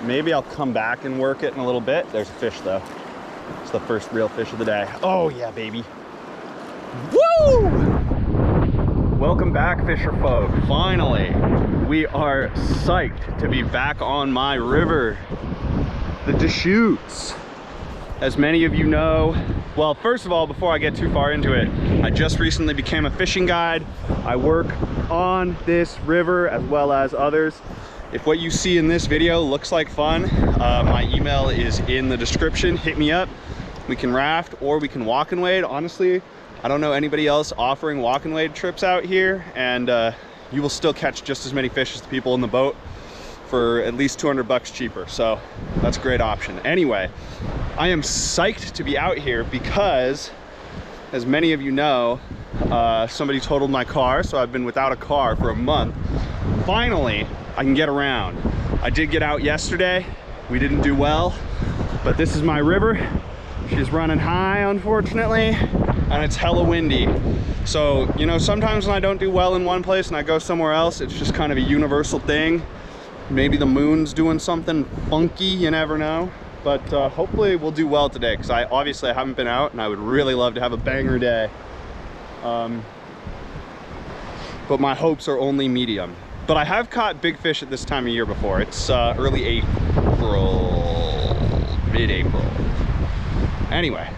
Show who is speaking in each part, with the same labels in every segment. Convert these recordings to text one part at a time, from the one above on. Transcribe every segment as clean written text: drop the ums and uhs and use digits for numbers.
Speaker 1: Maybe I'll come back and work it in a little bit. There's a fish though. It's the first real fish of the day. Oh yeah, baby. Woo! Welcome back, fisher folk. Finally, we are psyched to be back on my river, the Deschutes. As many of you know, well, first of all, before I get too far into it, I just recently became a fishing guide. I work on this river as well as others. If what you see in this video looks like fun, my email is in the description. Hit me up. We can raft or we can walk and wade. Honestly, I don't know anybody else offering walk and wade trips out here, and you will still catch just as many fish as the people in the boat for at least 200 bucks cheaper. So that's a great option. Anyway, I am psyched to be out here because, as many of you know, somebody totaled my car, so I've been without a car for a month. Finally, I can get around. I did get out yesterday. We didn't do well, but this is my river. She's running high, unfortunately, and it's hella windy. So, you know, sometimes when I don't do well in one place and I go somewhere else, it's just kind of a universal thing. Maybe the moon's doing something funky, you never know. But hopefully we'll do well today, because I haven't been out and I would really love to have a banger day. But my hopes are only medium. But I have caught big fish at this time of year before. It's early April, mid-April. Anyway,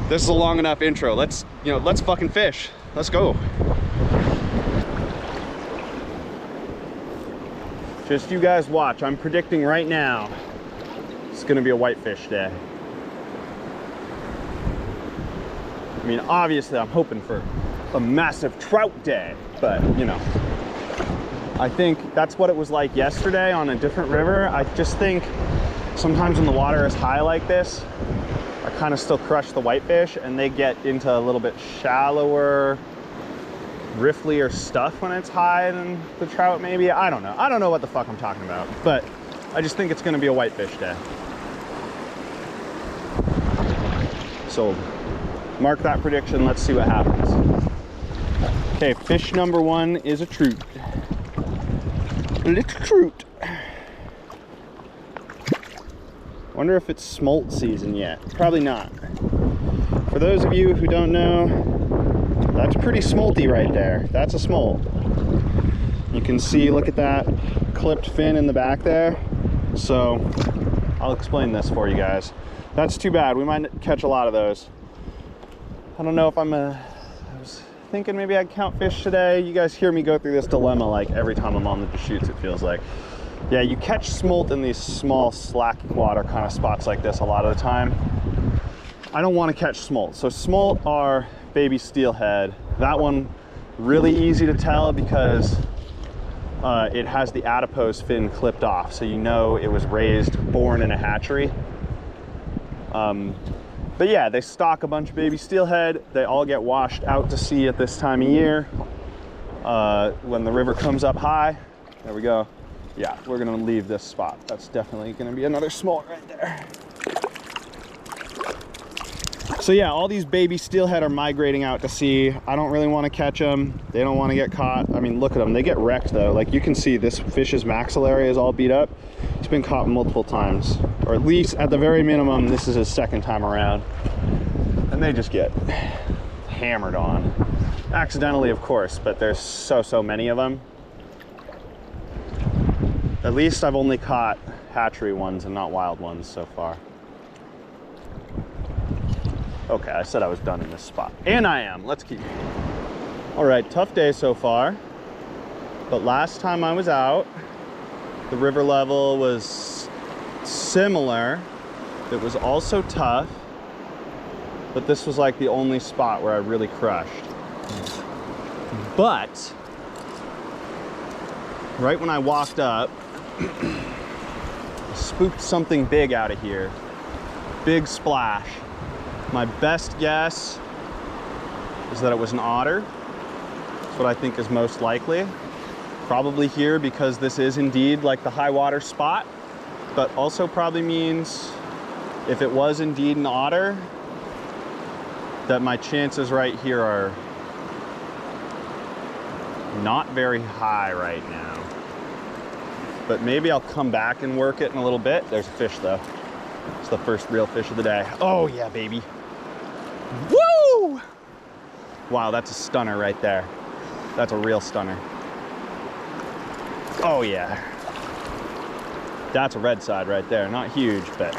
Speaker 1: this is a long enough intro. Let's fucking fish. Let's go. Just you guys watch. I'm predicting right now it's gonna be a whitefish day. I mean, obviously I'm hoping for a massive trout day, but you know, I think that's what it was like yesterday on a different river. I just think sometimes when the water is high like this, I kind of still crush the whitefish and they get into a little bit shallower, rifflier stuff when it's high than the trout maybe. I don't know. I don't know what the fuck I'm talking about, but I just think it's gonna be a whitefish day. So mark that prediction. Let's see what happens. Okay, fish number one is a trout. A little trout. Wonder if it's smolt season yet. Probably not. For those of you who don't know, that's pretty smolty right there. That's a smolt. You can see, look at that clipped fin in the back there. So I'll explain this for you guys. That's too bad. We might catch a lot of those. I don't know if I was thinking maybe I'd count fish today. You guys hear me go through this dilemma like every time I'm on the Deschutes, it feels like. Yeah, you catch smolt in these small slack water kind of spots like this a lot of the time. I don't want to catch smolt. So smolt are baby steelhead. That one really easy to tell because it has the adipose fin clipped off, so you know it was born in a hatchery. But yeah, they stock a bunch of baby steelhead. They all get washed out to sea at this time of year. When the river comes up high, there we go. Yeah, we're gonna leave this spot. That's definitely gonna be another smolt right there. So yeah, all these baby steelhead are migrating out to sea. I don't really want to catch them. They don't want to get caught. I mean, look at them. They get wrecked though. Like you can see, this fish's maxillary is all beat up. It's been caught multiple times, or at least at the very minimum, this is his second time around. And they just get hammered on. Accidentally, of course, but there's so many of them. At least I've only caught hatchery ones and not wild ones so far. Okay, I said I was done in this spot. And I am. Let's keep going. All right, tough day so far. But last time I was out, the river level was similar. It was also tough. But this was like the only spot where I really crushed. But right when I walked up, I spooked something big out of here. Big splash. My best guess is that it was an otter. That's what I think is most likely. Probably here because this is indeed like the high water spot, but also probably means if it was indeed an otter, that my chances right here are not very high right now. but maybe I'll come back and work it in a little bit. There's a fish though. It's the first real fish of the day. Oh yeah, baby. Woo! Wow, that's a stunner right there. That's a real stunner. Oh yeah. That's a red side right there. Not huge, but.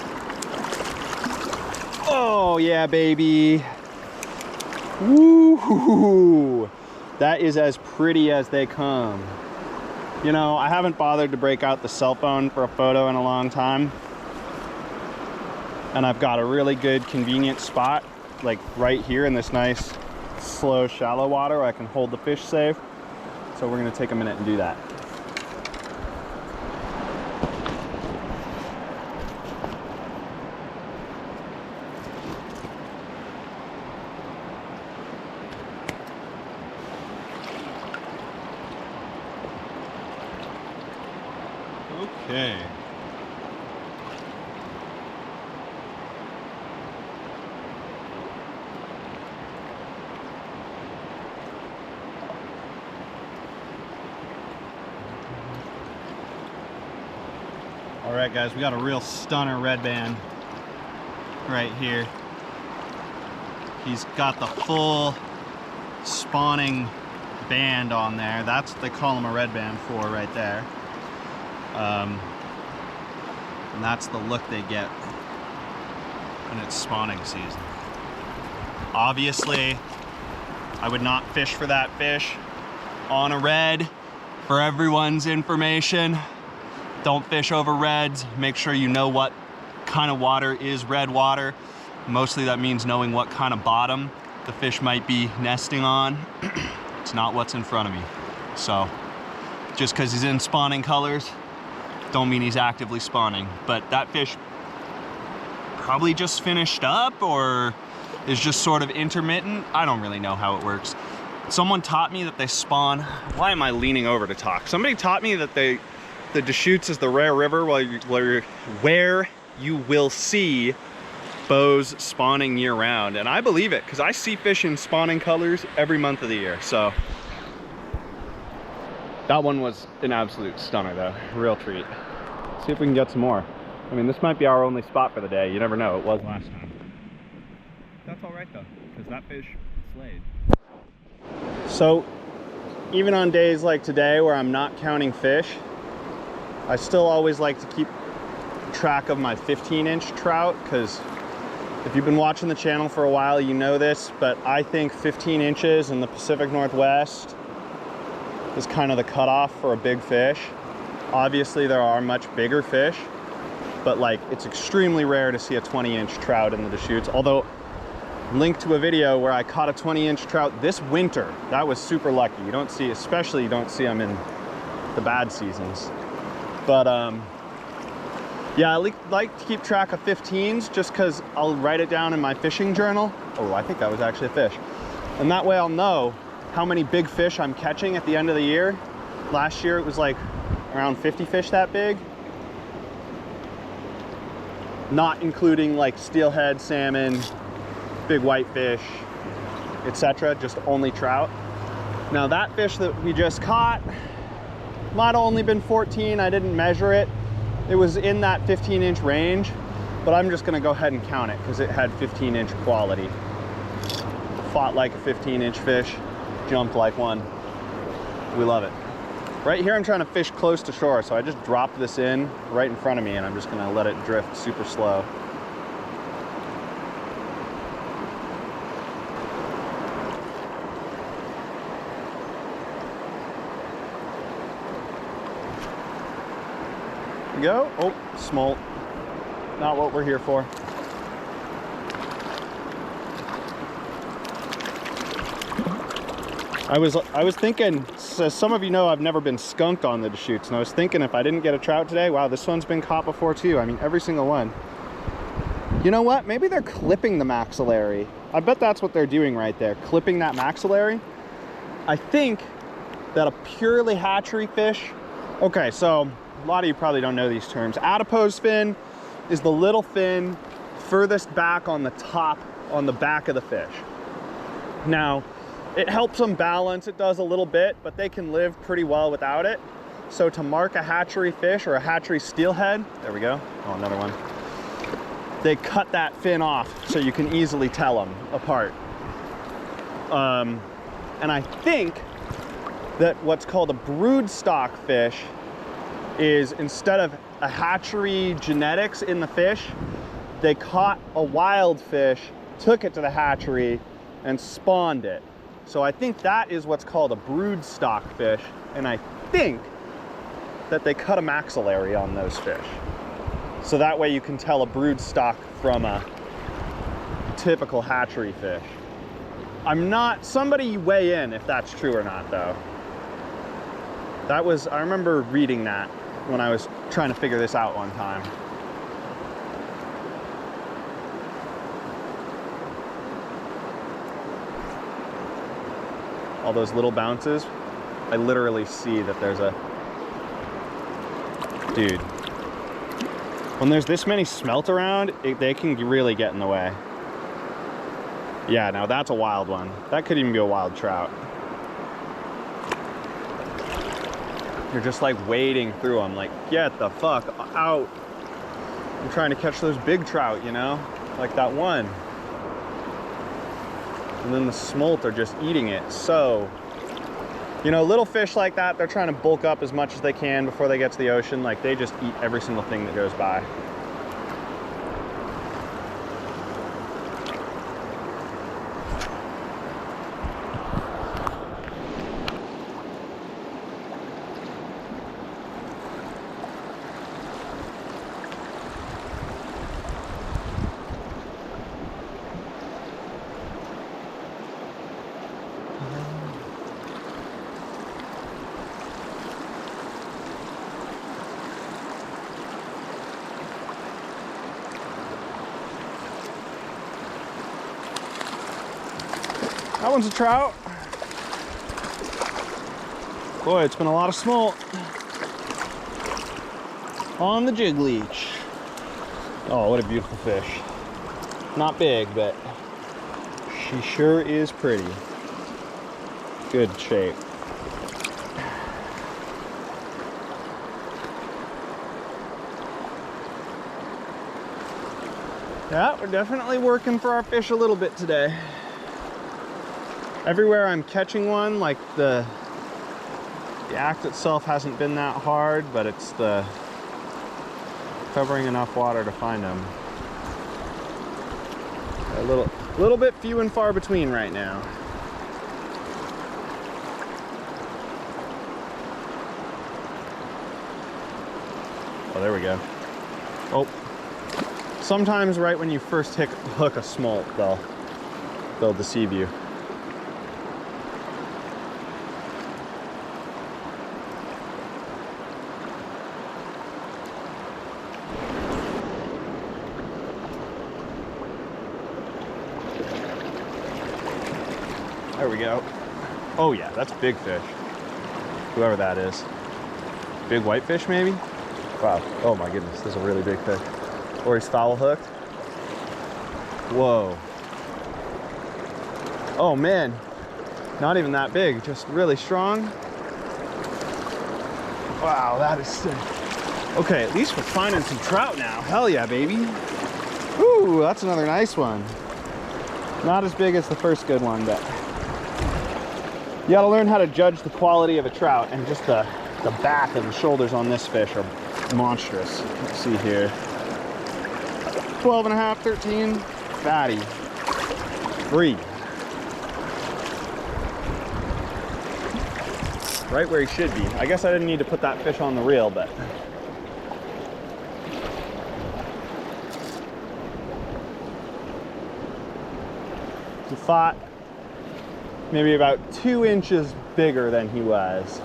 Speaker 1: Oh yeah, baby. Woo! That is as pretty as they come. You know, I haven't bothered to break out the cell phone for a photo in a long time. And I've got a really good convenient spot, like right here in this nice, slow, shallow water where I can hold the fish safe. So we're gonna take a minute and do that. Okay. All right, guys, we got a real stunner red band right here. He's got the full spawning band on there. That's what they call him a red band for right there. And that's the look they get when it's spawning season. Obviously, I would not fish for that fish on a red. For everyone's information, don't fish over reds. Make sure you know what kind of water is red water. Mostly that means knowing what kind of bottom the fish might be nesting on. It's not what's in front of me. So just because he's in spawning colors, don't mean he's actively spawning. But that fish probably just finished up or is just sort of intermittent. I don't really know how it works. Someone taught me that they spawn. Why am I leaning over to talk? Somebody taught me that the Deschutes is the rare river where you will see bows spawning year round. And I believe it because I see fish in spawning colors every month of the year. So that one was an absolute stunner though, real treat. See if we can get some more. I mean, this might be our only spot for the day. You never know, it was last time. That's all right though, because that fish slayed. So even on days like today where I'm not counting fish, I still always like to keep track of my 15-inch trout, because if you've been watching the channel for a while, you know this, but I think 15 inches in the Pacific Northwest is kind of the cutoff for a big fish. Obviously there are much bigger fish, but like it's extremely rare to see a 20-inch trout in the Deschutes. Although linked to a video where I caught a 20-inch trout this winter. That was super lucky. You don't see, especially you don't see them in the bad seasons. But yeah, I like to keep track of 15s just because I'll write it down in my fishing journal. Oh, I think that was actually a fish. And that way I'll know how many big fish I'm catching at the end of the year. Last year it was like around 50 fish that big. Not including like steelhead, salmon, big whitefish, etc. Just only trout. Now that fish that we just caught might have only been 14. I didn't measure it. It was in that 15-inch range, but I'm just gonna go ahead and count it because it had 15-inch quality. Fought like a 15-inch fish, jumped like one. We love it. Right here I'm trying to fish close to shore, so I just dropped this in right in front of me and I'm just gonna let it drift super slow. Go. Oh, smolt. Not what we're here for. I was thinking, so some of you know I've never been skunked on the Deschutes, and I was thinking if I didn't get a trout today, wow, this one's been caught before too. I mean, every single one. You know what? Maybe they're clipping the maxillary. I bet that's what they're doing right there, clipping that maxillary. I think that a purely hatchery fish, okay, so a lot of you probably don't know these terms. Adipose fin is the little fin furthest back on the top, on the back of the fish. Now, it helps them balance, it does a little bit, but they can live pretty well without it. So to mark a hatchery fish or a hatchery steelhead, there we go. Oh, another one. They cut that fin off so you can easily tell them apart. And I think that what's called a brood stock fish is, instead of a hatchery genetics in the fish, they caught a wild fish, took it to the hatchery, and spawned it. So I think that is what's called a brood stock fish, and I think that they cut a maxillary on those fish. So that way you can tell a brood stock from a typical hatchery fish. I'm not, somebody weigh in if that's true or not though. That was, I remember reading that when I was trying to figure this out one time. All those little bounces, I literally see that there's a, dude, when there's this many smelt around, they can really get in the way. Yeah, now that's a wild one. That could even be a wild trout. You're just like wading through them, like, get the fuck out. I'm trying to catch those big trout, you know, like that one. And then the smolt are just eating it. So, you know, little fish like that, they're trying to bulk up as much as they can before they get to the ocean. Like, they just eat every single thing that goes by. That one's a trout. Boy, it's been a lot of smolt on the jig leech. Oh, what a beautiful fish. Not big, but she sure is pretty. Good shape. Yeah, we're definitely working for our fish a little bit today. Everywhere I'm catching one, like the act itself hasn't been that hard, but it's the covering enough water to find them. A little bit few and far between right now. Oh, there we go. Oh, sometimes right when you first hook a smolt, they'll deceive you. There we go. Oh yeah, that's a big fish. Whoever that is. Big whitefish maybe? Wow, oh my goodness, this is a really big fish. Or he's foul hooked. Whoa. Oh man, not even that big, just really strong. Wow, that is sick. Okay, at least we're finding some trout now. Hell yeah, baby. Ooh, that's another nice one. Not as big as the first good one, but you gotta learn how to judge the quality of a trout, and just the back and the shoulders on this fish are monstrous. Let's see here. 12 and a half, 13, fatty. 3. Right where he should be. I guess I didn't need to put that fish on the reel, but he thought maybe about 2 inches bigger than he was.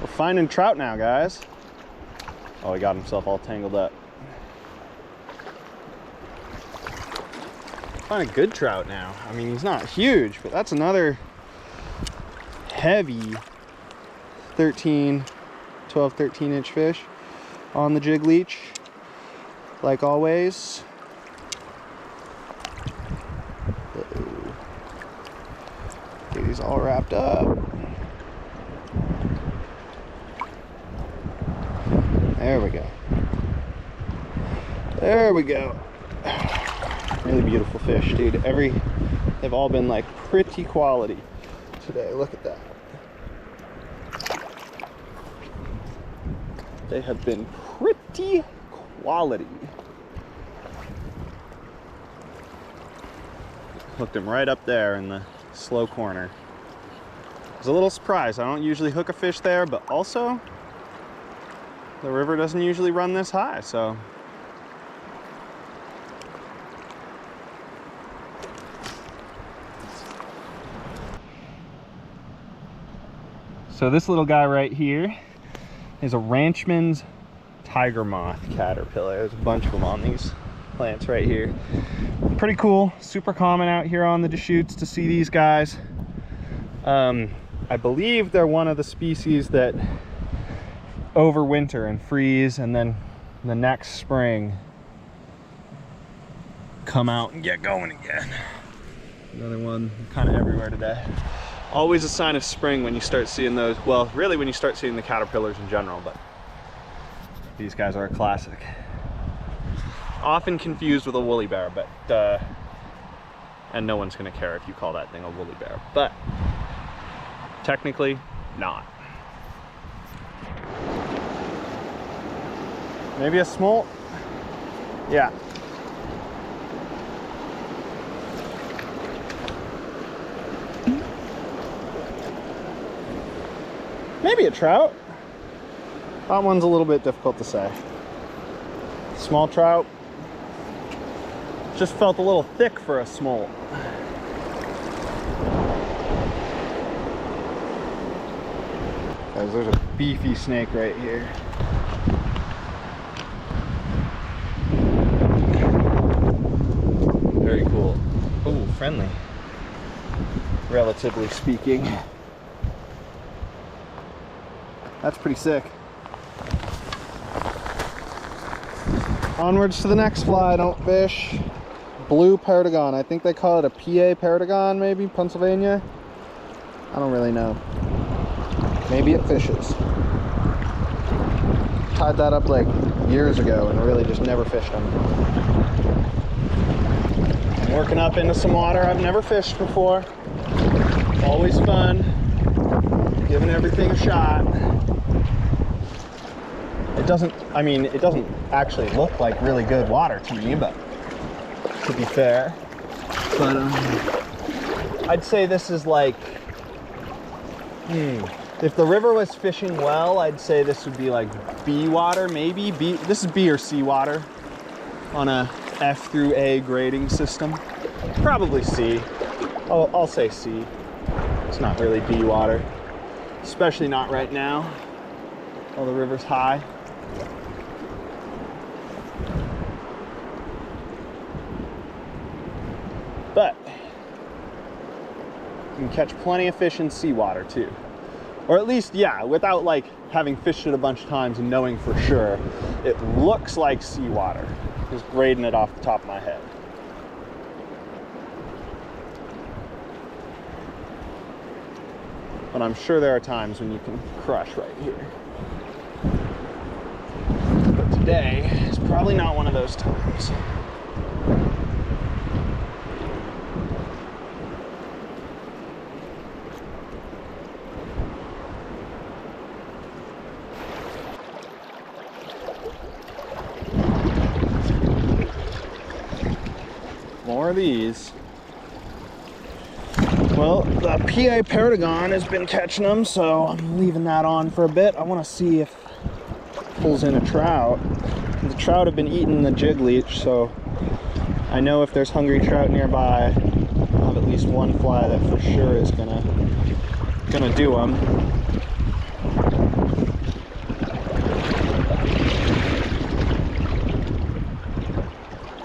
Speaker 1: We're finding trout now, guys. Oh, he got himself all tangled up. Find a good trout now. I mean, he's not huge, but that's another heavy 12, 13 inch fish on the jig leech. like always. Get these all wrapped up. There we go. There we go. Really beautiful fish, dude. They've all been like pretty quality today. Look at that. They have been pretty quality. Hooked him right up there in the slow corner. I was a little surprised. I don't usually hook a fish there, but also the river doesn't usually run this high, so. So this little guy right here is a ranchman's tiger moth caterpillar. There's a bunch of them on these plants right here. Pretty cool, super common out here on the Deschutes to see these guys. I believe they're one of the species that overwinter and freeze, and then the next spring come out and get going again. Another one kind of everywhere today. Always a sign of spring when you start seeing those. Well, really when you start seeing the caterpillars in general, but these guys are a classic. Often confused with a woolly bear, but and no one's gonna care if you call that thing a woolly bear, but technically not. Maybe a smolt? Yeah. Maybe a trout. That one's a little bit difficult to say. Small trout. Just felt a little thick for a smolt. Guys, there's a beefy snake right here. Very cool. Oh, friendly. Relatively speaking. That's pretty sick. Onwards to the next fly, don't fish. Blue Perdigon. I think they call it a PA Perdigon, maybe, Pennsylvania. I don't really know. Maybe it fishes. Tied that up like years ago and really just never fished them. I'm working up into some water I've never fished before. Always fun. Giving everything a shot. It doesn't actually look like really good water to me, but to be fair. But I'd say this is like, if the river was fishing well, I'd say this would be like B water, maybe. This is B or C water on a F through A grading system. Probably C. I'll say C. It's not really B water, especially not right now while the river's high. But you can catch plenty of fish in seawater too. Or at least, yeah, without like having fished it a bunch of times and knowing for sure. It looks like seawater. Just grading it off the top of my head. But I'm sure there are times when you can crush right here. But today is probably not one of those times. More of these. Well, the PA Perdigon has been catching them, so I'm leaving that on for a bit. I want to see if it pulls in a trout. The trout have been eating the jig leech, so I know if there's hungry trout nearby, I'll have at least one fly that for sure is gonna do them.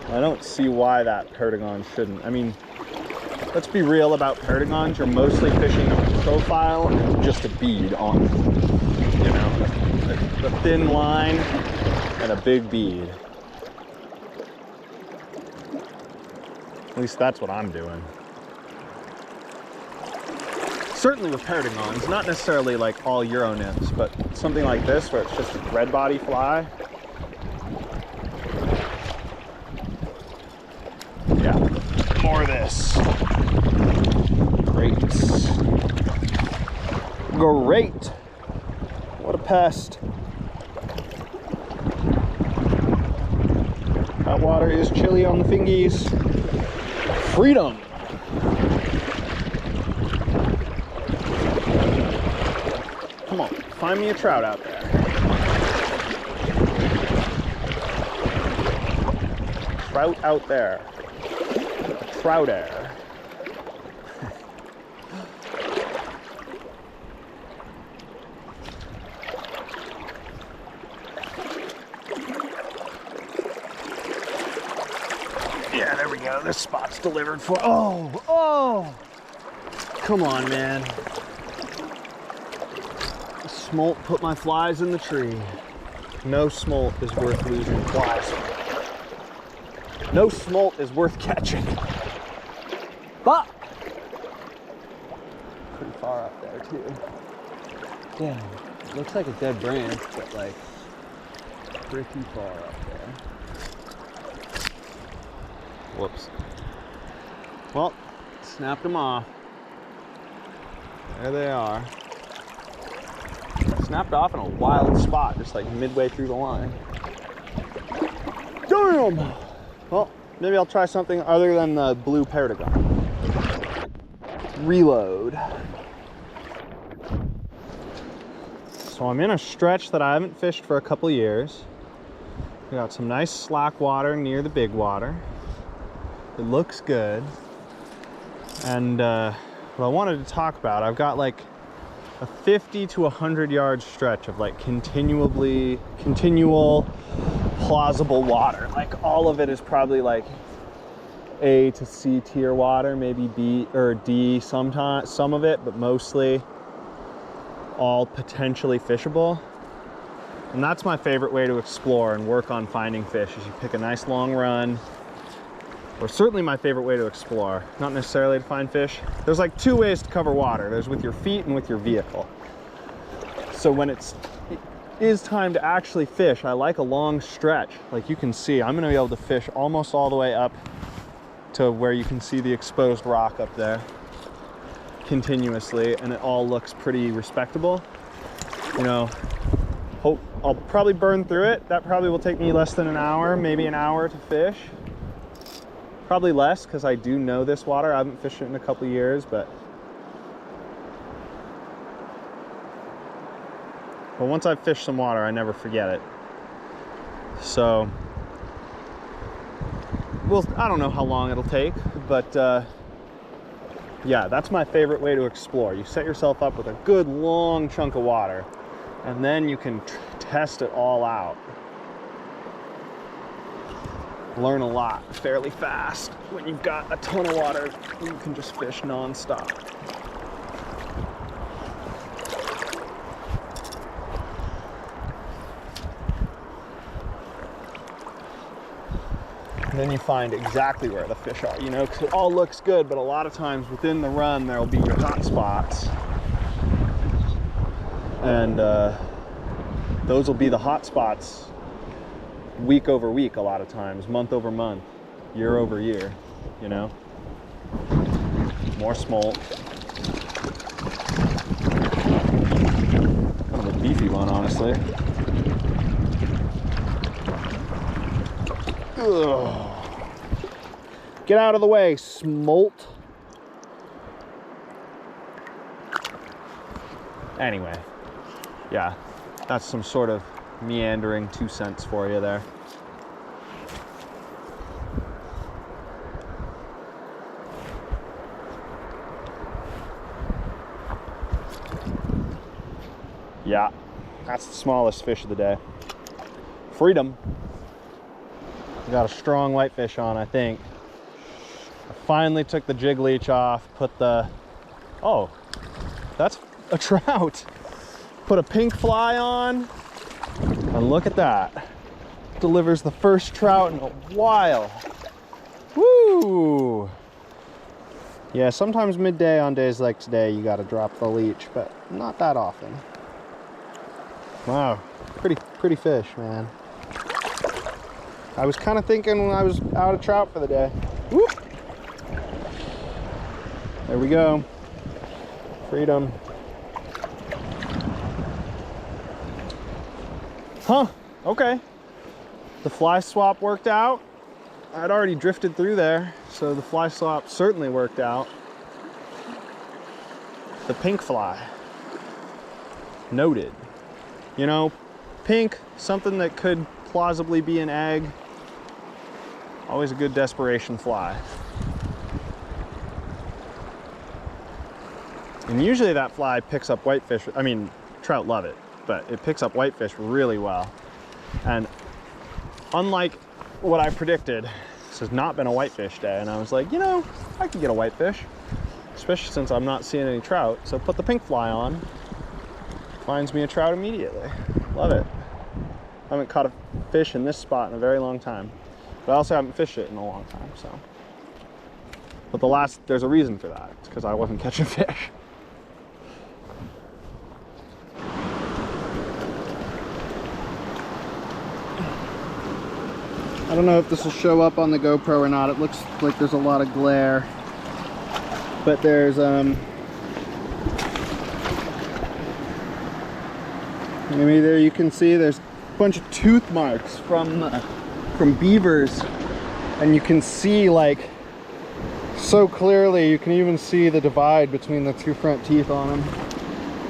Speaker 1: I don't see why that Perdigon shouldn't. I mean, let's be real about Perdigons. You're mostly fishing a profile and just a bead on, you know, the thin line and a big bead. At least that's what I'm doing. Certainly with perdigons, not necessarily like all Euro nymphs, but something like this where it's just a red body fly. Yeah, more of this. Great. Great. What a pest. That water is chilly on the fingies. Freedom. Come on, find me a trout out there. Trout out there. Trout air. Yeah, there we go. This spot's delivered for. Oh! Come on, man. Smolt put my flies in the tree. No smolt is worth losing flies. No smolt is worth catching. But pretty far up there too. Yeah, it looks like a dead branch, but like pretty far up there. Whoops. Well, snapped them off. There they are. Snapped off in a wild spot, just like midway through the line. Damn! Well, maybe I'll try something other than the blue perdigon. Reload. So I'm in a stretch that I haven't fished for a couple years. We got some nice slack water near the big water. It looks good. And what I wanted to talk about, I've got like a 50 to 100 yard stretch of like continual plausible water. Like all of it is probably like A to C tier water, maybe B or D sometimes, some of it, but mostly all potentially fishable. And that's my favorite way to explore and work on finding fish, is you pick a nice long run. Or certainly my favorite way to explore, not necessarily to find fish. There's like two ways to cover water. There's with your feet and with your vehicle. So when it is time to actually fish, I like a long stretch. Like you can see, I'm gonna be able to fish almost all the way up to where you can see the exposed rock up there continuously, and it all looks pretty respectable. You know, I'll probably burn through it. That probably will take me less than an hour, maybe an hour to fish. Probably less, because I do know this water. I haven't fished it in a couple of years, but once I've fished some water, I never forget it. So, well, I don't know how long it'll take, but yeah, that's my favorite way to explore. You set yourself up with a good long chunk of water, and then you can test it all out. Learn a lot fairly fast when you've got a ton of water. You can just fish non-stop. And then you find exactly where the fish are, you know, because it all looks good, but a lot of times within the run there'll be your hot spots, and those will be the hot spots week over week, a lot of times, month over month, year over year, you know. More smolt. Kind of a beefy one, honestly. Ugh. Get out of the way, smolt. Anyway, yeah, that's some sort of meandering 2 cents for you there. Yeah, that's the smallest fish of the day. Freedom. Got a strong whitefish on, I think. I finally took the jig leech off, put the, oh, that's a trout. Put a pink fly on, and look at that. Delivers the first trout in a while. Woo! Woo! Yeah, sometimes midday on days like today, you gotta drop the leech, but not that often. Wow, pretty fish, man. I was kind of thinking when I was out of trout for the day. Woo! There we go. Freedom. Huh, okay. The fly swap worked out. I'd already drifted through there, so the fly swap certainly worked out. The pink fly. Noted. You know, pink, something that could plausibly be an egg. Always a good desperation fly. And usually that fly picks up whitefish. I mean, trout love it, but it picks up whitefish really well. And unlike what I predicted, this has not been a whitefish day, and I was like, you know, I could get a whitefish, especially since I'm not seeing any trout. So put the pink fly on, finds me a trout immediately. Love it. I haven't caught a fish in this spot in a very long time, but I also haven't fished it in a long time. So, but there's a reason for that. It's because I wasn't catching fish. I don't know if this will show up on the GoPro or not. It looks like there's a lot of glare. But there's maybe there you can see there's a bunch of tooth marks from beavers, and you can see like so clearly. You can even see the divide between the two front teeth on them.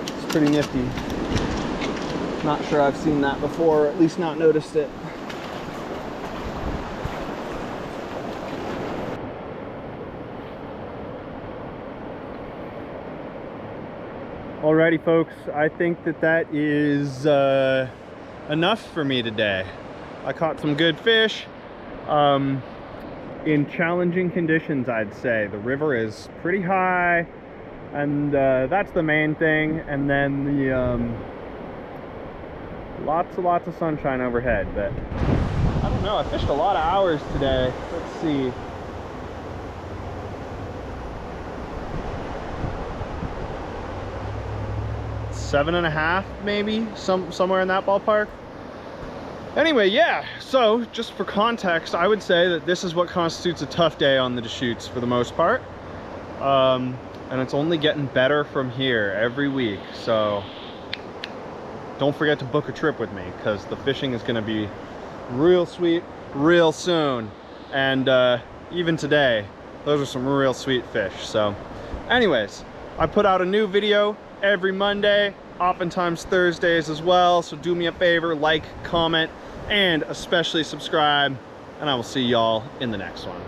Speaker 1: It's pretty nifty. Not sure I've seen that before, or at least not noticed it. Alrighty folks, I think that is enough for me today. I caught some good fish in challenging conditions, I'd say. The river is pretty high, and that's the main thing. And then the lots of sunshine overhead. But I don't know, I fished a lot of hours today. Let's see. 7.5 maybe, somewhere in that ballpark. Anyway, yeah, so just for context, I would say that this is what constitutes a tough day on the Deschutes for the most part. And it's only getting better from here every week. So don't forget to book a trip with me, because the fishing is going to be real sweet real soon. And even today, those are some real sweet fish. So anyways, I put out a new video every Monday, oftentimes Thursdays as well. So do me a favor, like, comment, and especially subscribe, and I will see y'all in the next one.